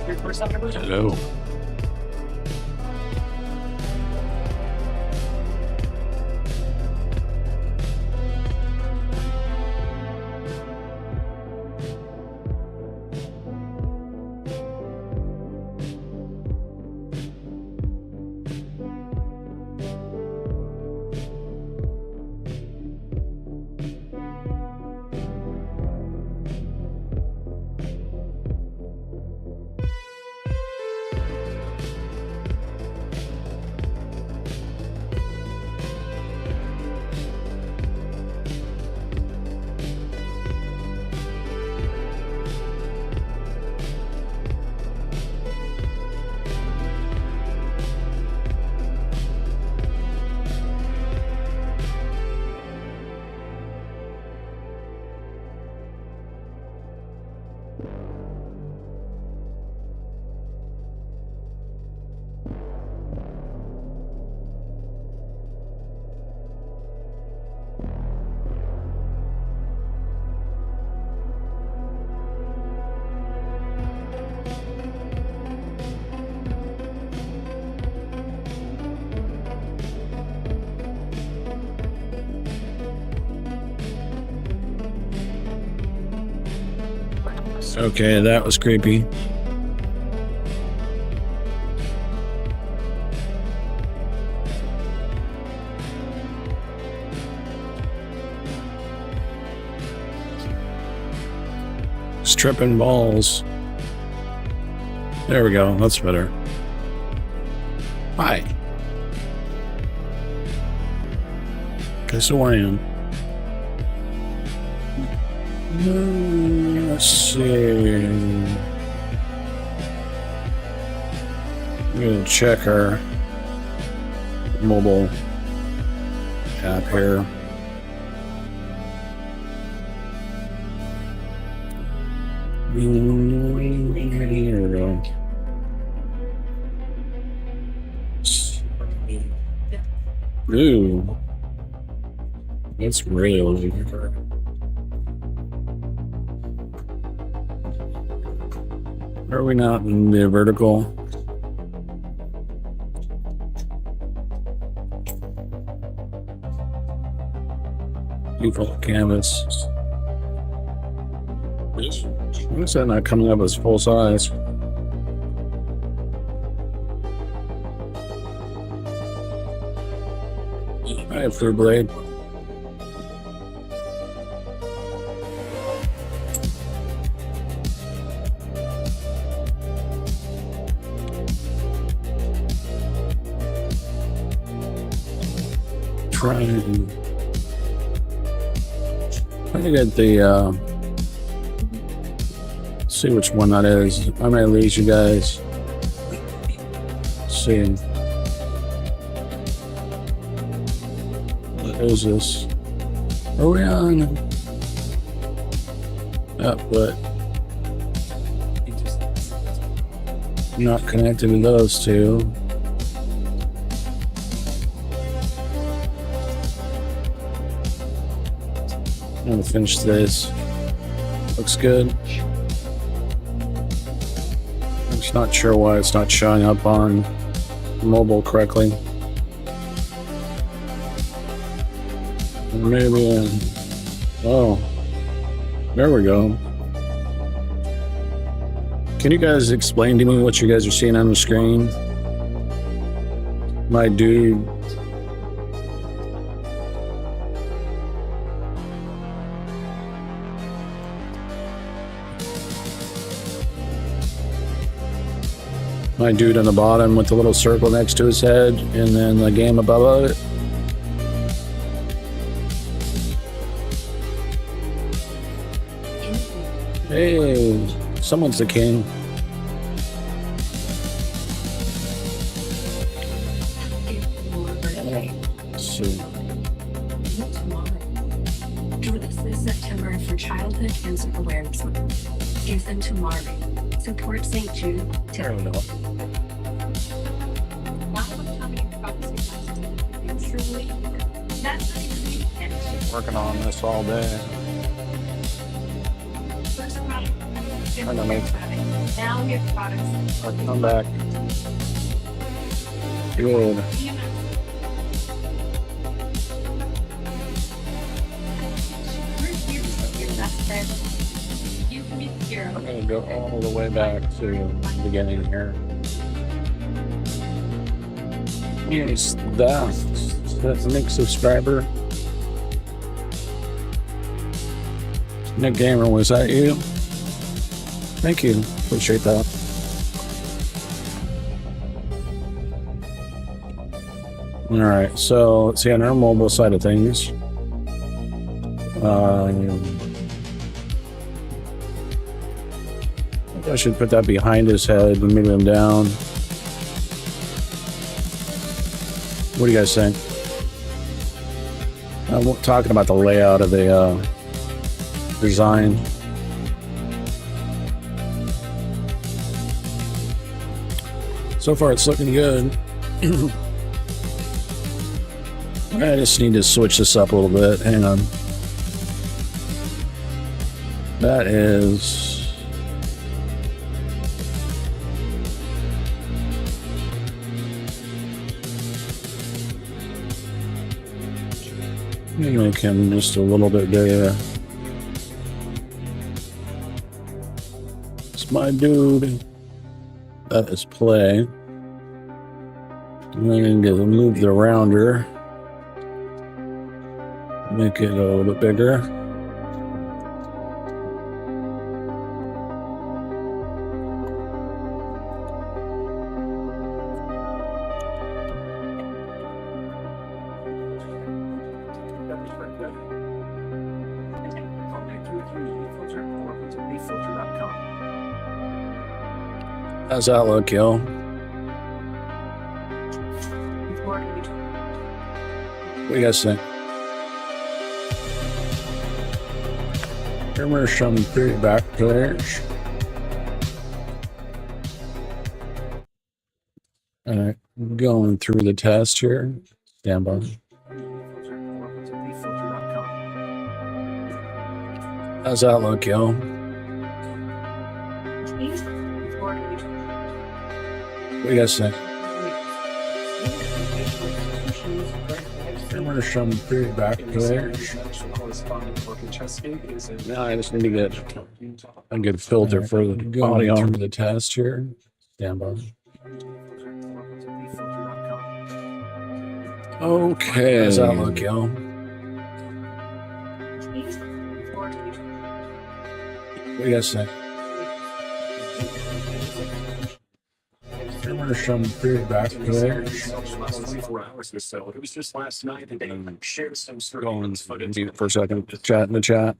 Hello. Okay, that was creepy. Stripping balls. There we go. That's better. Hi. Guess who I am. Let's see. I'm gonna check our mobile app here. Here we go. Ooh, that's really good. Are we not in the vertical? Default canvas. Why is that not coming up as full size? I have third blade. Trying to get the see which one that is. I'm gonna leave you guys see. What is this? Are we on? But not connected to those two. I'm gonna finish this. Looks good. I'm just not sure why it's not showing up on mobile correctly. Maybe. Oh, there we go. Can you guys explain to me what you guys are seeing on the screen? My dude. My dude on the bottom with the little circle next to his head, and then the game above it. Hey, someone's the king. Let's see. This September for Childhood Cancer Awareness Month. Give them to Marvin. Support St. Jude. There we go. Working on this all day. I don't know. Now we have products. I'll come back. Good. You can be here. I'm gonna go all the way back to the beginning here. Yes, that's Nick subscriber. Nick Gamer, was that you? Thank you. Appreciate that. All right, so let's see on our mobile side of things. I should put that behind his head and move him down. What do you guys think? I'm talking about the layout of the design. So far, it's looking good. I just need to switch this up a little bit. Hang on. That is... make him just a little bit bigger. It's my dude. That is play. And then I'm gonna move the rounder. Make it a little bit bigger. How's that look, yo? What do you guys think? Here's some feedback players. All right, going through the test here. Stand by. How's that look, yo? What do you guys think? Here's some feedback players. Now I just need to get a good filter for the audio for the test here. Stand by. Okay. How's that look, yo? What do you guys think? Here's some feedback players. It was just last night that they shared some Going footage mute for a second. Chat in the chat.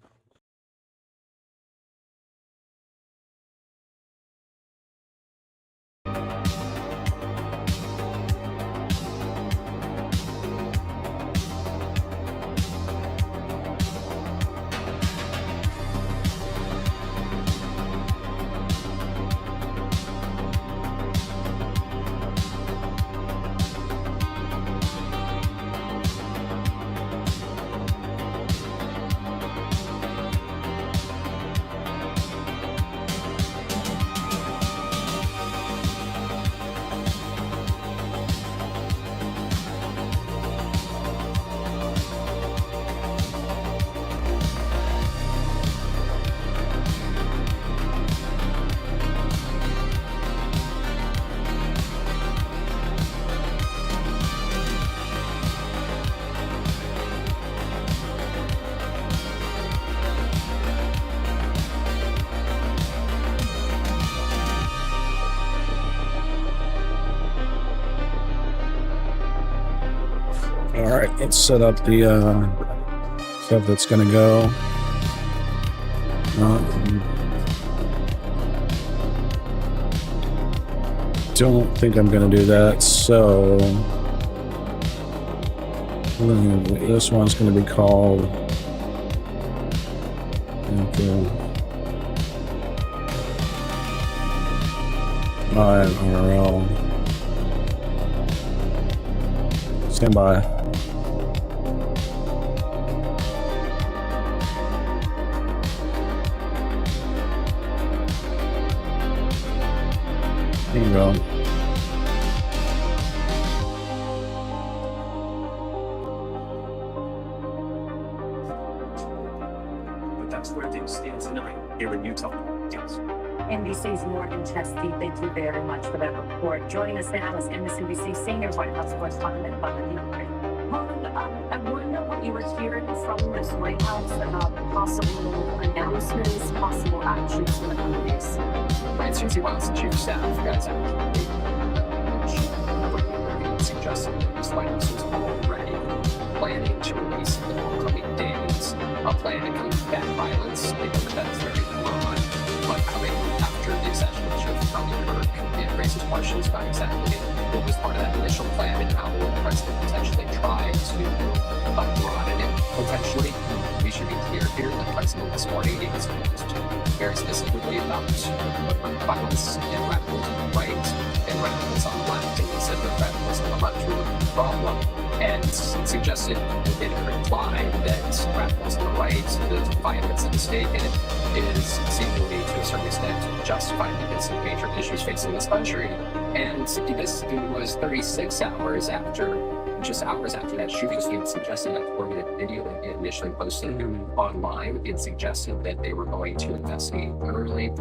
All right, let's set up the stuff that's gonna go. Don't think I'm gonna do that, so this one's gonna be called IRL. Stand by. Here you go. But that's where things stand tonight here in Utah. Yes. NBC's Morgan Chesky, thank you very much for that report. Joining us now is MSNBC senior White House correspondent, Bob Newman. I wonder what you were hearing from this White House about possible announcements, possible actions from the companies. Right, Susie Wiles, Chief of Staff, guys, suggesting that this White House is already planning to release in the coming days a plan to combat violence. They know that that's very broad, but coming after the assassination of Charlie Kirk, it raises questions about exactly what was part of that initial plan and how the president potentially tried to broaden it potentially. We should be clear here that the president this morning gave his views very specifically about violence and radicalism on the right and radicalism on the left, and he said that radicalism on the left was a problem, and suggested it could imply that radicalism on the right, the violence that is taken, is seemingly to a certain extent justified against some major issues facing this country. And this was 36 hours after, just hours after that shooting. He had suggested that 4-minute video that he initially posted online. It suggested that they were going to investigate thoroughly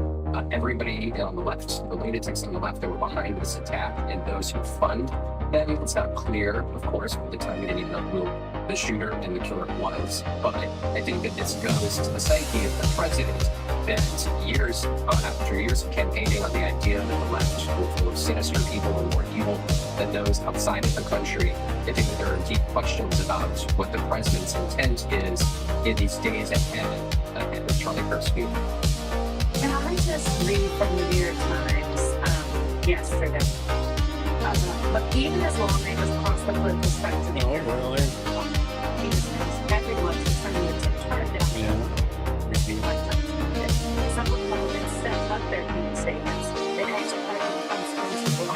everybody on the left, the lunatics on the left that were behind this attack, and those who fund them. It's not clear, of course, at the time we didn't even know who the shooter and the killer was, but I think that this goes to the psyche of the president, that years after years of campaigning on the idea that the left were full of sinister people and more evil than those outside of the country. I think that there are deep questions about what the president's intent is in these days ahead of Charlie Kirk's funeral. And I just read from the New York Times yesterday. But even as lawmakers across the political spectrum, really? everyone's turning to turn down this new lifetime. Some Republicans stepped up their key statements. They also had unresponsible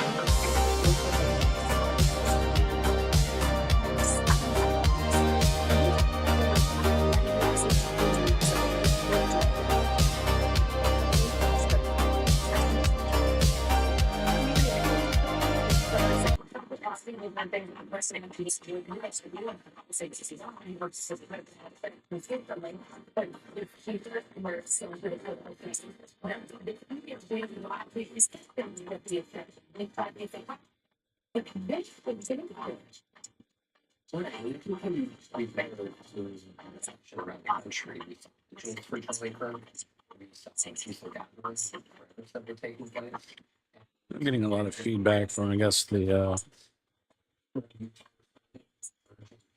Around the country, for Charlie Kirk, we saw some gatherings that were taking place. I'm getting a lot of feedback from, I guess, the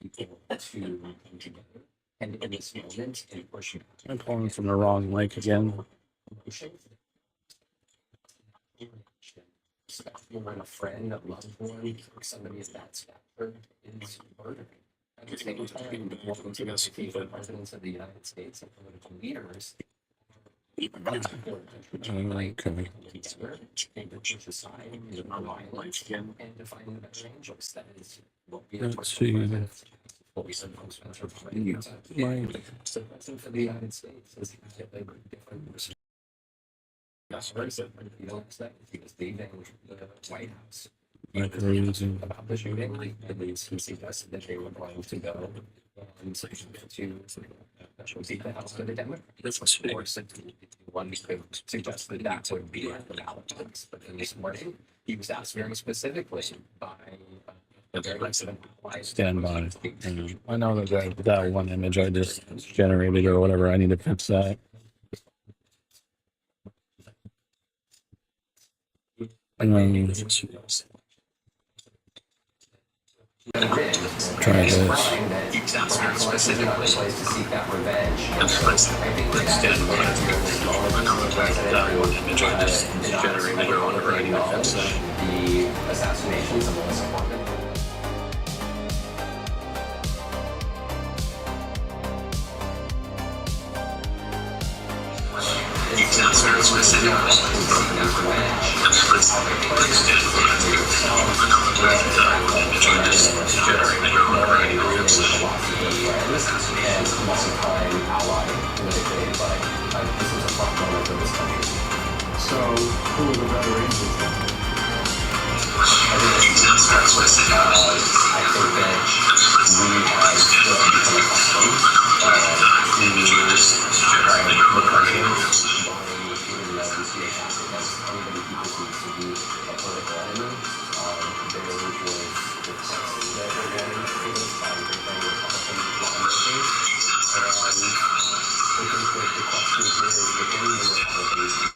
People to come together and in this moment and push it. I'm pulling from the wrong link again. Especially when a friend, a loved one, or somebody of that stature is murdered. At the same time, welcome to the presidents of the United States and political leaders. And defining the better angels. That is what we Let's see. what we said from Spencer. So the president of the United States is a different person. That's what I said. You don't expect he was leaving the White House. About the shooting, at least he suggested that they were going to go and to see the House of the Democrats. Of course, one could suggest that that would be the balance. But then this morning, he was asked very specifically by Stand by. I know that one image I just generated or whatever, I need to fix that. Try this. Specifically to seek that revenge. Stand by. I know that one image I just generated or whatever, I need to fix that. The assassinations of Melissa Morgan. Very specific. So, who are the better angels? explicit. I think that we have become accustomed to the president buying repeated letters to attack against anybody he perceives to be a political enemy. There was the text that were getting influenced by the Republican line of case. And I think that the question here is within the Republicans.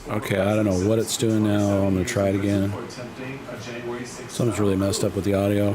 Okay, I don't know what it's doing now. I'm gonna try it again. Something's really messed up with the audio.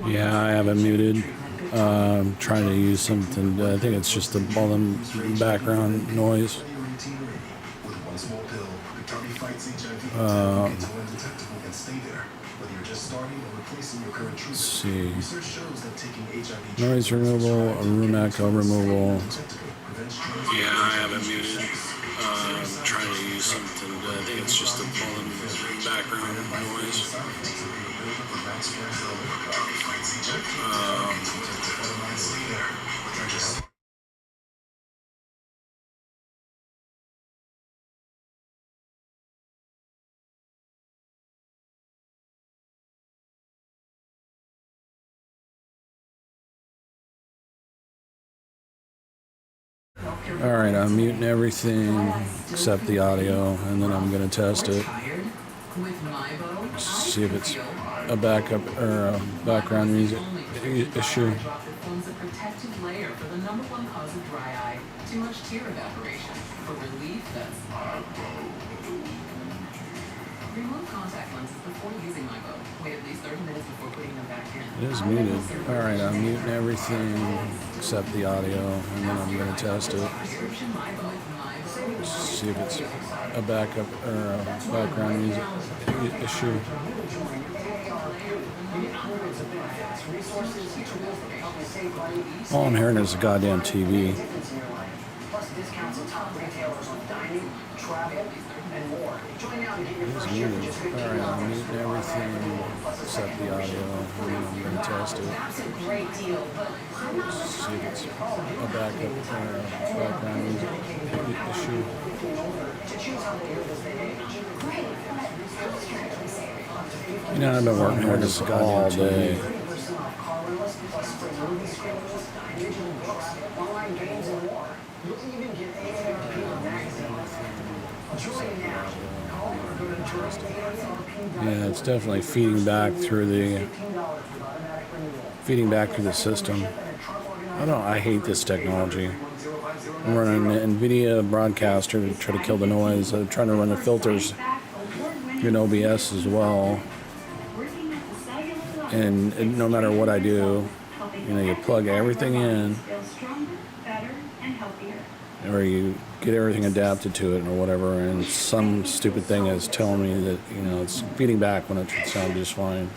Yeah, I have it muted. Trying to use something. I think it's just all the background noise. Let's see. Noise removal, room echo removal. Yeah, I have it muted. Trying to use something. I think it's just all the background noise. All right, I'm muting everything except the audio, and then I'm going to test it. See if it's a backup or a background music issue. Remove contact lenses before using MyBoat. Wait at least 30 minutes before putting them back in. It is muted. All right, I'm muting everything except the audio, and then I'm going to test it. See if it's a backup or a background music issue. All I'm hearing is a goddamn TV. It's muted. All right, I'm muting everything except the audio, and then I'm going to test it. See if it's a backup or a background music issue. You know, I've been working on this all day. Yeah, it's definitely feeding back through the system. I hate this technology. I'm running an NVIDIA broadcaster to try to kill the noise. I'm trying to run the filters in OBS as well. And no matter what I do, you plug everything in, or you get everything adapted to it or whatever, and some stupid thing is telling me that, you know, it's feeding back when it should sound just fine.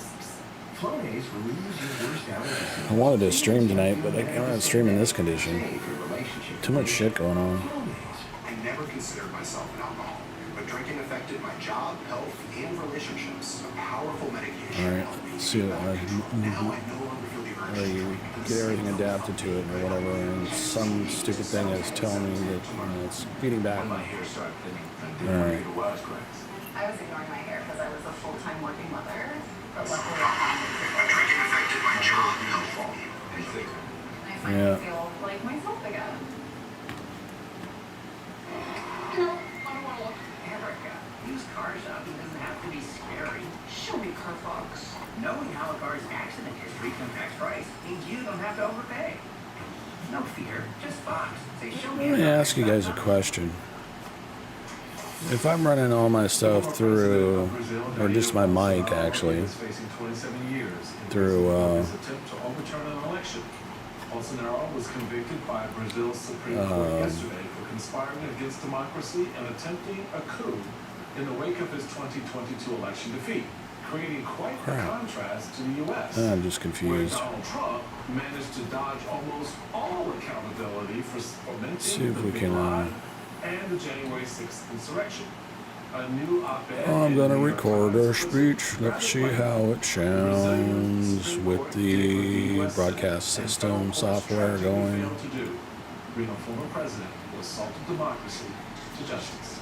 I wanted to stream tonight, but I can't stream in this condition. Too much shit going on. I never considered myself an alcoholic, but drinking affected my job, health, and relationships. A powerful medication. Alright, let's see what or you get everything adapted to it or whatever, and some stupid thing is telling me that, you know, it's feeding back. Alright. I was ignoring my hair because I was a full-time working mother, but luckily Drinking affected my job, health, I finally feel like myself again. Erica, used car shopping doesn't have to be scary. Show me Carfax. Knowing how a car's accident history impacts price means you don't have to overpay. No fear, just Fox. Say, show me. Let me ask you guys a question. If I'm running all my stuff through, or just my mic actually, through Bolsonaro was convicted by Brazil's Supreme Court yesterday for conspiring against democracy and attempting a coup in the wake of his 2022 election defeat, creating quite a contrast to the U.S. I'm just confused. Where Donald Trump managed to dodge almost all accountability for fomenting See if the we Big can, Lie and the January 6th insurrection. A new op-ed I'm going to in the New York record Times our speech. Let's see how it sounds with the broadcast system software going. Bring a former president who assaulted democracy to justice.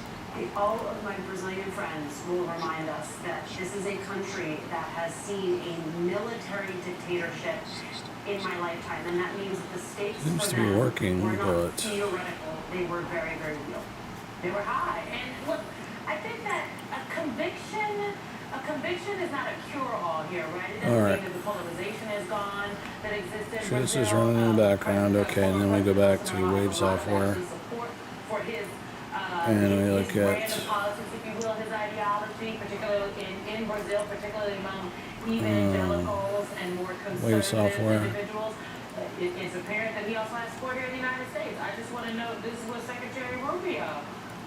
All of my Brazilian friends will remind us that this is a country that has seen a military dictatorship in my lifetime, and that means that the stakes Seems for to be them working, were not but theoretical; they were very, very real. They were high, and look, I think that a conviction is not a cure-all here, right? It doesn't mean that the polarization is gone that existed. So this is running in the background, okay, and then we go back to Wave software, and we look at politics, if you will, his ideology, particularly in Brazil, particularly among evangelicals and more conservative individuals. It's apparent that he also has support here in the United States. I just want to note this is what Secretary Rubio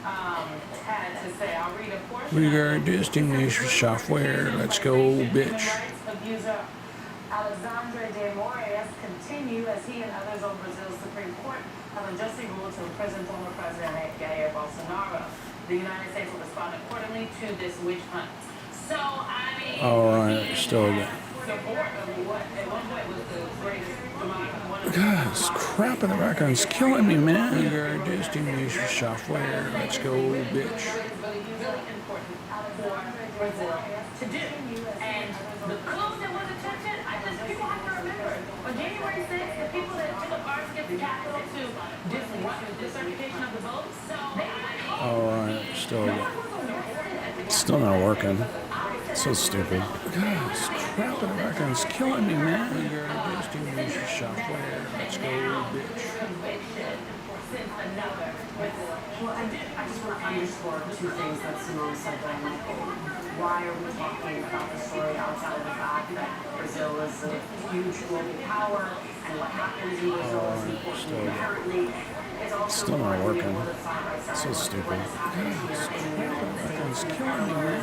had to say. I'll read a portion. We got destination software. Let's go, bitch. Abuser Alexandre de Moraes continue as he and others on Brazil's Supreme Court have unjustly ruled to imprison former President Jair Bolsonaro. The United States will respond accordingly to this witch hunt. So, I mean, alright, still again. support of what at one point was the greatest God, this crap in the background is killing me, man. We got destination software. Let's go, bitch. To do. And the coup that was attempted, people have to remember. On January 6th, the people that took up arms against the Capitol to disrupt the discertification of the vote, alright, still not working. So stupid. God, this crap in the background is killing me, man. We got destination software. Let's go, bitch. Well, I just want to underscore two things that Simone said by Michael. Why are we talking about the story outside of the fact that Brazil is a huge global power and what happens in Brazil is important inherently? It's also still not working. So stupid. It's killing me, man.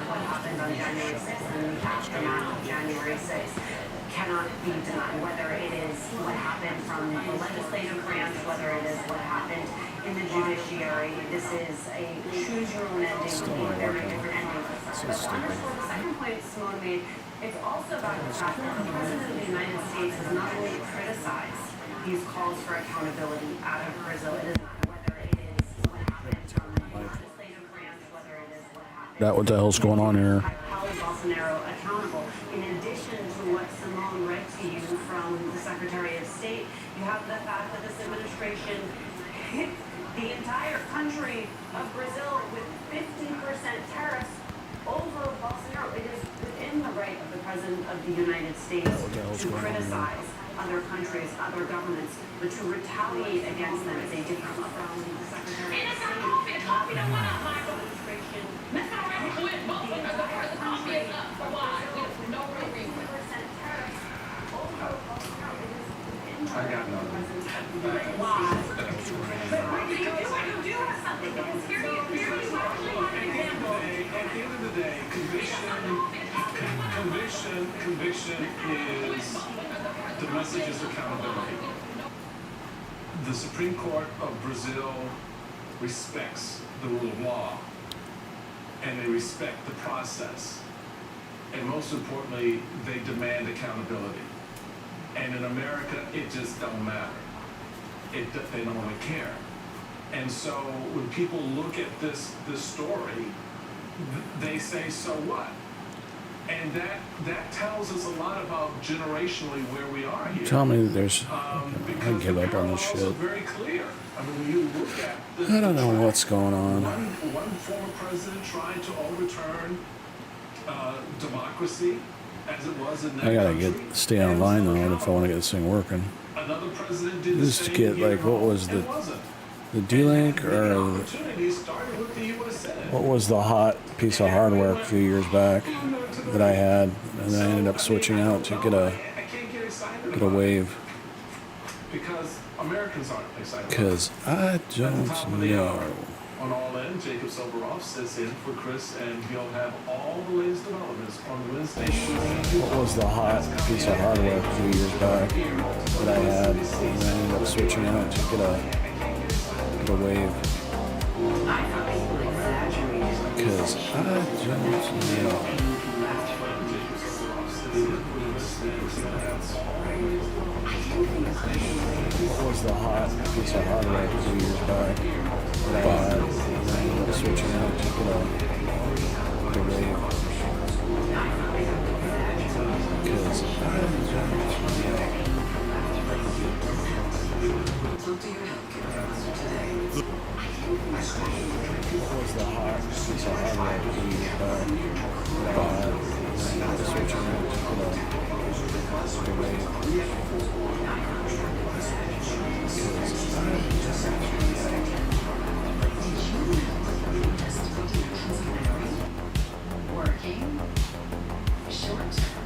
What happened on January 6th and the aftermath of January 6th cannot be denied, whether it is what happened from the legislative branch, whether it is what happened in the judiciary. This is a choose your own ending with a very different ending. But to underscore the second point Simone made, it's also about the fact that the President of the United States has not only criticized these calls for accountability out of Brazil, it is not whether it is what happened from the legislative branch, whether it is what happened. What the hell's going on here? How is Bolsonaro accountable? In addition to what Simone read to you from the Secretary of State, you have the fact that this administration hit the entire country of Brazil with 15% tariffs over Bolsonaro. It is within the right of the President of the United States to criticize other countries, other governments, but to retaliate against them is a different level. From the Secretary of State, Coffee don't want up, Michael. Let's go around with both of us. The coffee is up. Why? With no reason. I got nothing. Why? Conviction is, the message is accountability. The Supreme Court of Brazil respects the rule of law, and they respect the process. And most importantly, they demand accountability. And in America, it just don't matter. They don't really care. And so when people look at this story, they say, so what? And that tells us a lot about generationally where we are here. Tell me there's... I Because give the up on this parallels are shit. very clear. I mean, when you look at this, I don't know what's going on. one former president tried to overturn democracy as it was in that I gotta country. stay online though if I want to get this thing working. Another president did the Just to same get here like, what was and the wasn't. D-Link The or opportunity started with the U.S. Senate. what was the hot piece of hardware a few years back that I had, and then I ended up switching out to get I can't get excited a about wave it because Americans aren't excited about it. because I At the top of the don't hour, know. on All In, Jacob Soboroff sits in for Chris, and he'll have all the latest developments on Wednesday. What was the hot piece of hardware a few years back that I had, and then I ended up switching out to get a wave because I don't know. What was the hot piece of hardware a few years back that I had, and then I ended up switching out to get a wave because I don't know. What was the hot piece of hardware a few years back that I had, and then I ended up switching out to get a wave Working, short term,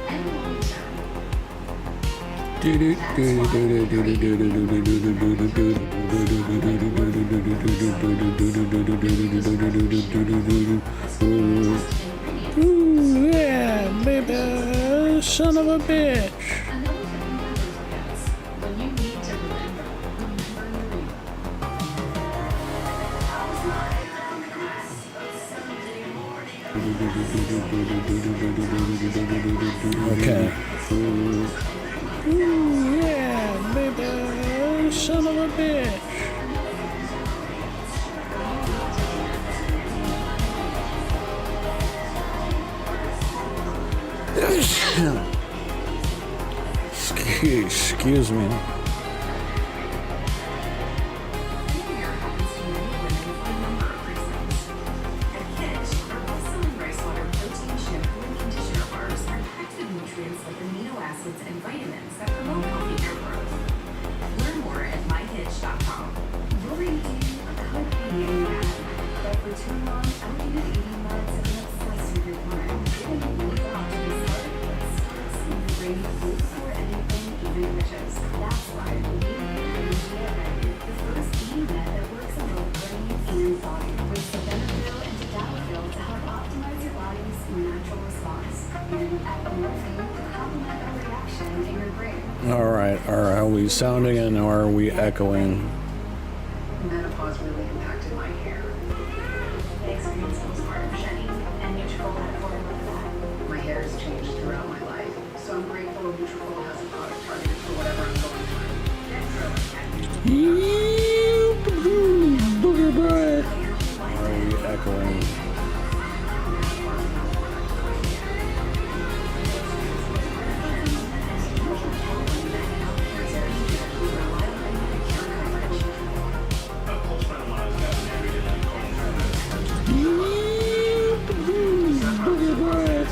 and long term. Ooh, yeah, baby, son of a bitch. Another thing never forgets, when you need to remember your Okay. Ooh, yeah, baby, son of a bitch. Excuse me. Failure happens to many women for a number of reasons. At Kitsch, our best-selling rice water protein shampoo and conditioner bars are packed with nutrients like amino acids and vitamins that promote healthy hair growth. Learn more at myhitch.com. You're redeeming a company you had, but for too long, outdated eating meds have been obsessed with your mind, giving you the option to start with starts in your brain food before anything even reaches. That's why we need the first eating med that works on both brain and body, with sildenafil and tadalafil to help optimize your body's natural response, and epinephrine to complement the reaction in your brain. All right. Are we sounding and are we echoing? Menopause really impacted my hair. I experienced postpartum shedding, and Nutrafol had a formula for that. My hair has changed throughout my life, so I'm grateful Nutrafol has a product targeted for whatever I'm going Booger bread. Are we echoing? Booger bread.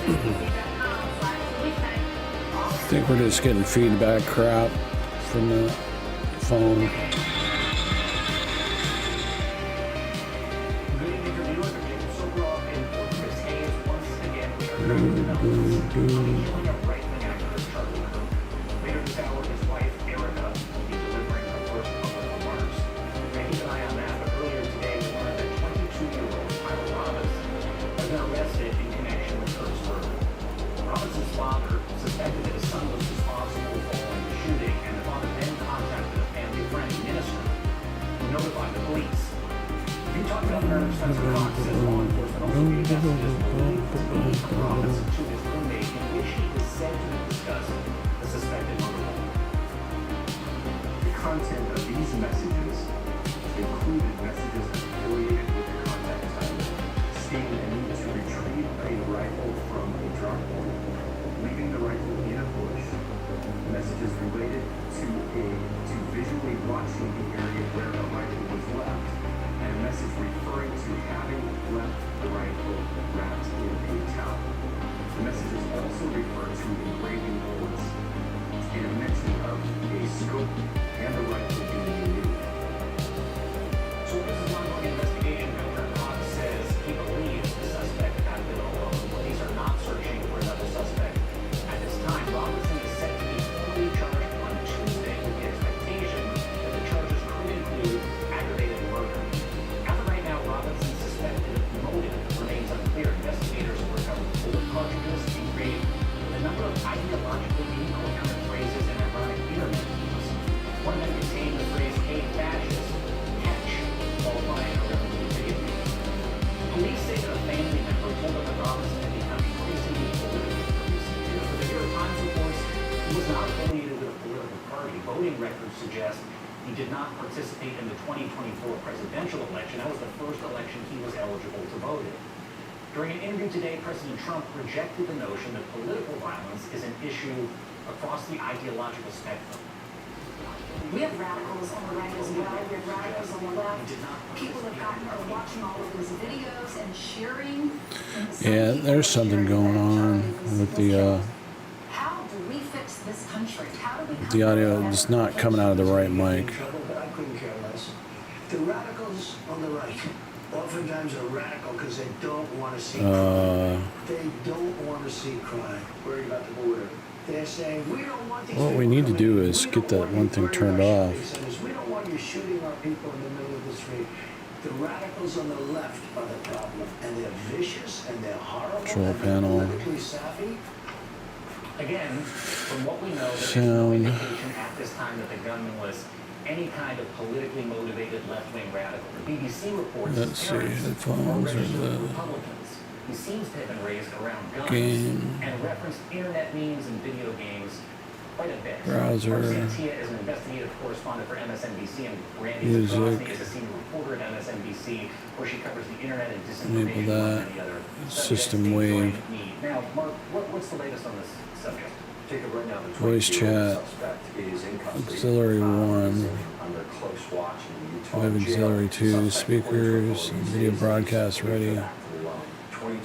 I think we're just getting feedback crap from the phone. Later this hour, his wife, Erica, will be delivering her first public remarks. Now, keep an eye on that, but earlier today, we learned that 22-year-old Tyler Robinson has been arrested in connection with Kurt's murder. Robinson's father suspected that his son was responsible following the shooting, and the father then contacted a family friend, minister, who notified the police. Utah Governor Spencer Cox says law enforcement also gave messages related to Robinson to his roommate, in which he is said to have discussed the suspected murder. The content of these messages included messages affiliated with the contact type, stating a need to retrieve a rifle from a drop point, leaving the rifle in a bush, messages related to visually watching the area where the rifle was left, and a message referring to having left the rifle wrapped in a towel. The messages also refer to engraving bullets and a mention of a scope and the rifle being removed. So this is ongoing investigation. Governor Cox says he believes the suspect had been alone. Police are not searching for another suspect. At this time, Robinson is set to be formally charged on Tuesday with the expectation that the charges could include aggravated murder. As of right now, Robinson's suspected motive remains unclear. Investigators have recovered bullet cartridges engraved with a number of ideologically incoherent phrases and ironic internet memes. One of them contained the phrase "Hey fascist, catch," followed by a reference to video game. Police say that a family member told them that Robinson had become increasingly political in recent years. But the New York Times reports he was not affiliated with a political party. Voting records suggest he did not participate in the 2024 presidential election. That was the first election he was eligible to vote in. During an interview today, President Trump rejected the notion that political violence is an issue across the ideological spectrum. We have radicals on the right as well. We have radicals on the left. People have are watching all of these videos and sharing. Yeah, there's something going on with the How do we fix this country? How do we the audio. It's not coming out of the right mic. But I couldn't care less. The radicals on the right oftentimes are radical because they don't want to see crime. They don't want to see crime. Worried about the border. They're saying we don't want these. What we need to do is get that one thing turned off. We don't want you shooting our people in the middle of the street. The radicals on the left are the problem, and they're vicious and they're horrible. Control and panel. they're politically savvy. Again, from what we know, there's no Sound. indication at this time that the gunman was any kind of politically motivated left-wing radical. The BBC reports Let's see, parents headphones are or registered the Republicans. He seems to have been raised around guns game. and referenced internet memes and video games quite a bit. Browser. Mark Santia is an investigative correspondent for MSNBC, and Randy Music. Zabrowski is a senior reporter at MSNBC, where she covers the internet and disinformation Enable that. and many other System subjects. wave. Now, Mark, what's the latest on this subject? Jacob, right now, the Voice 22-year-old chat. suspect is in custody. Auxiliary 1. Under close watch in the Utah Web jail. auxiliary 2. Suspect Speakers. Video broadcast ready.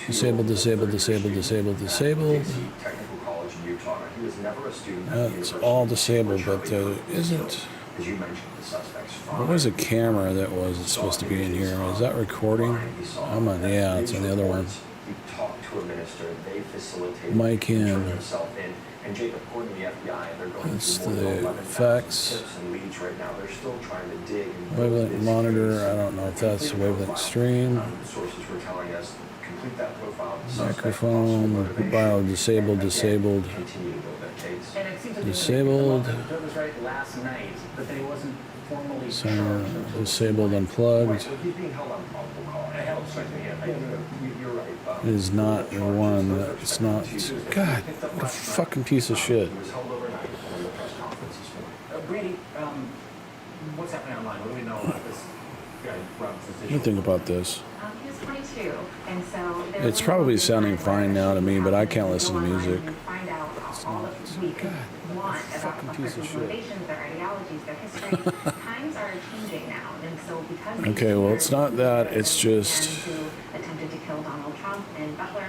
Disabled, disabled, disabled, disabled, disabled. Technical College in Utah. He was never a student at the That's University all of disabled, Utah. but there isn't. As you mentioned, the suspect's What was a camera that was supposed to be in here? Is that recording? I'm on, yeah, it's on the other one. He talked to a minister. They facilitated. Mic He turned in. himself in. And Jacob, according to the FBI, they're going That's through more the than 11,000 effects. tips and leads right now. They're still trying to dig. And Wavelength build this monitor. case. I don't know if that's Complete wavelength profile. stream. Sources were telling us complete that profile. of the suspect, Microphone. possible motivation, Bio disabled, and again, disabled. continue to build that case. And it seems to Disabled. That was right last night, but then he wasn't formally So, charged until disabled, unplugged. Right, so he's being held on probable cause. held, excuse me, You're right. It is not the one that's not. God, what a fucking piece of shit. He was held overnight and the press conference this morning. Brady, what's happening online? What do we know about this guy, Robinson's What do you think about this? He was 22, and so It's probably sounding fine now to me, but I can't listen to music. Find out all that we could want about fucking a piece of person's shit. motivations, their ideologies, their history. Times are changing now, and so because Okay, well, it's not that, it's just. who attempted to kill Donald Trump and Butler,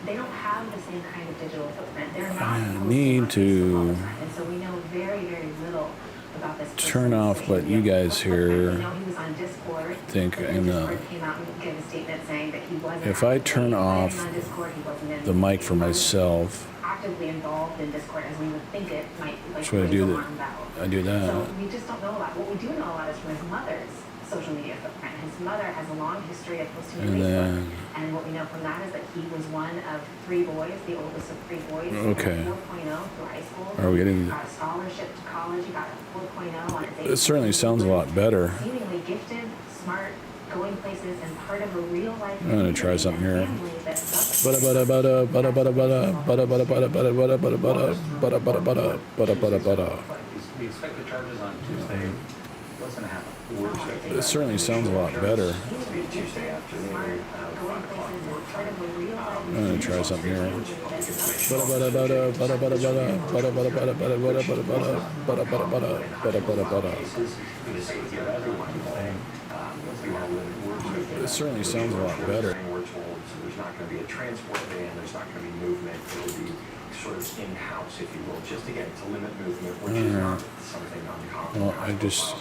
they don't have the same kind of digital footprint. They're not I posting need on Facebook all to the time. And so we know very, very little about this turn person's off social what you media guys footprint. here We know he was on Discord, think but then in the. Discord came out and gave a statement saying that he wasn't If I actively turn planning off on Discord, he wasn't in the mic for he wasn't myself, actively involved in Discord as we would think it might like so I raise do alarm bells. I do that. So we just don't know a lot. What we do know a lot is from his mother's social media footprint. His mother has a long history of posting to And Facebook. then- And what we know from that is that he was one of 3 boys, the oldest of 3 boys. Okay. He got a 4.0 through high school. Are we getting- He got a scholarship to college. He got a 4.0 on his It certainly sounds a lot better. Seemingly gifted, smart, going places, and part of a real life. I'm gonna try something here. family that doesn't- Bada bada bada bada bada bada bada bada bada bada bada bada bada bada bada bada bada bada bada. We expect the charges on Tuesday. What's going to happen? It certainly sounds a lot better. Tuesday afternoon. I'm gonna try something here. Bada bada bada bada bada bada bada bada bada bada bada bada bada bada bada bada bada. For the safety of everyone. It certainly sounds a lot better. We're told there's not going to be a transport ban, there's not going to be movement, it'll be sort of in-house, if you will, just again to limit movement, which is not something uncommon. Well, I just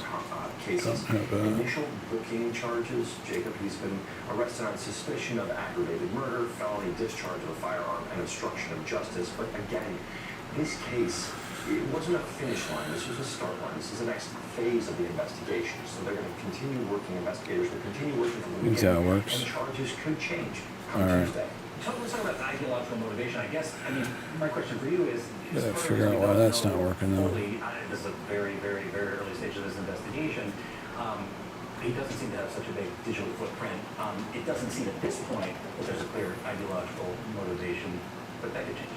cases. don't have a- Initial booking charges, Jacob, he's been arrested on suspicion of aggravated murder, felony discharge of a firearm, and obstruction of justice. But again, this case, it wasn't a finish line, this was a start line. This is the next phase of the investigation. So they're going to continue working, investigators will continue working from the That's how it beginning, works. and charges could change come All right. Tuesday. Let's talk about ideological motivation. I guess, I mean, my question for you is... Gotta figure out why that's not working, though. This is a very, very, very early stage of this investigation. He doesn't seem to have such a big digital footprint. It doesn't seem at this point that there's a clear ideological motivation, but that could change.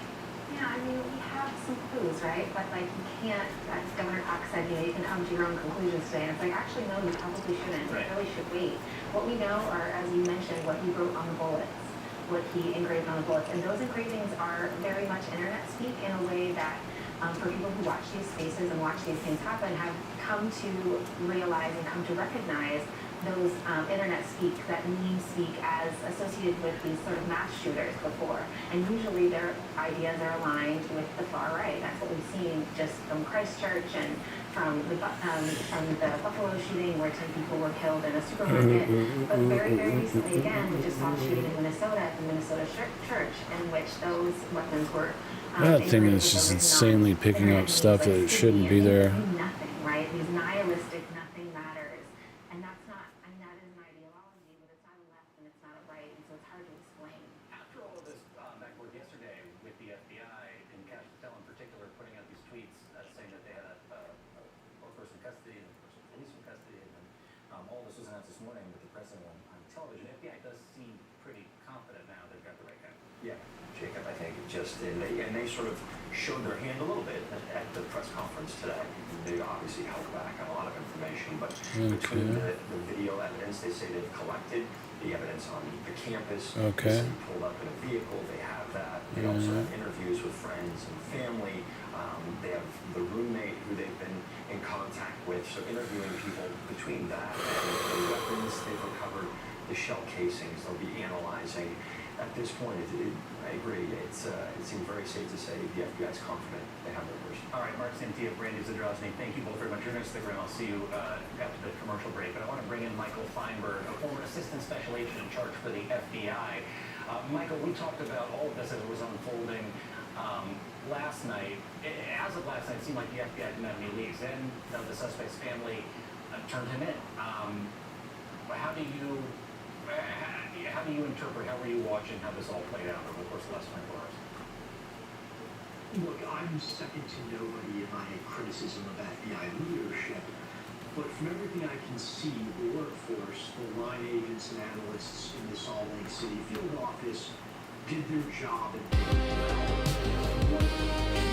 Yeah, I mean, we have some clues, right? But like, you can't, as Governor Cox said, you know, you can come to your own conclusions today. And it's like, actually, no, you probably shouldn't. Right. You really should wait. What we know are, as you mentioned, what he wrote on the bullets, what he engraved on the bullets. And those engravings are very much internet speak in a way that, for people who watch these spaces and watch these things happen, have come to realize and come to recognize those internet speak, that meme speak, as associated with these sort of mass shooters before. And usually their ideas are aligned with the far right. That's what we've seen just from Christchurch and from the Buffalo shooting where 10 people were killed in a supermarket. But very, very recently, again, we just saw a shooting in Minnesota at the Minnesota church in which those weapons were That thing is just insanely picking up stuff that it shouldn't be there. Nothing, right? These nihilistic nothing matters. And that's not, I mean, that is an ideology, but it's not a left and it's not a right, and so it's hard to explain. After all of this backwork yesterday with the FBI and Cash Patel in particular putting out these tweets saying that they had a person in custody and a person police in custody, and then all this was announced this morning with the president on television, FBI does seem pretty confident now they've got the right guy. Yeah, Jacob, I think just and they sort of showed their hand a little bit at the press conference today. They obviously held back on a lot of information, but between the video evidence they say they've collected, the evidence on the campus, Okay. they pulled up in a vehicle, they have that. They also have interviews with friends and family. They have the roommate who they've been in contact with. So interviewing people between that and the weapons they've recovered, the shell casings they'll be analyzing. At this point, I agree. It seems very safe to say the FBI is confident they have their person. All right, Mark Santia, Brandy Zadrozny, thank you both very much. You're going to stick around. I'll see you after the commercial break. But I want to bring in Michael Feinberg, a former assistant special agent in charge for the FBI. Michael, we talked about all of this as it was unfolding last night. As of last night, it seemed like the FBI didn't have any leads. Then the suspect's family turned him in. How do you interpret, how were you watching how this all played out over the course of the last 24 hours? Look, I'm second to nobody in my criticism of FBI leadership, but from everything I can see, the workforce, the line agents and analysts in the Salt Lake City field office did their job and did it well.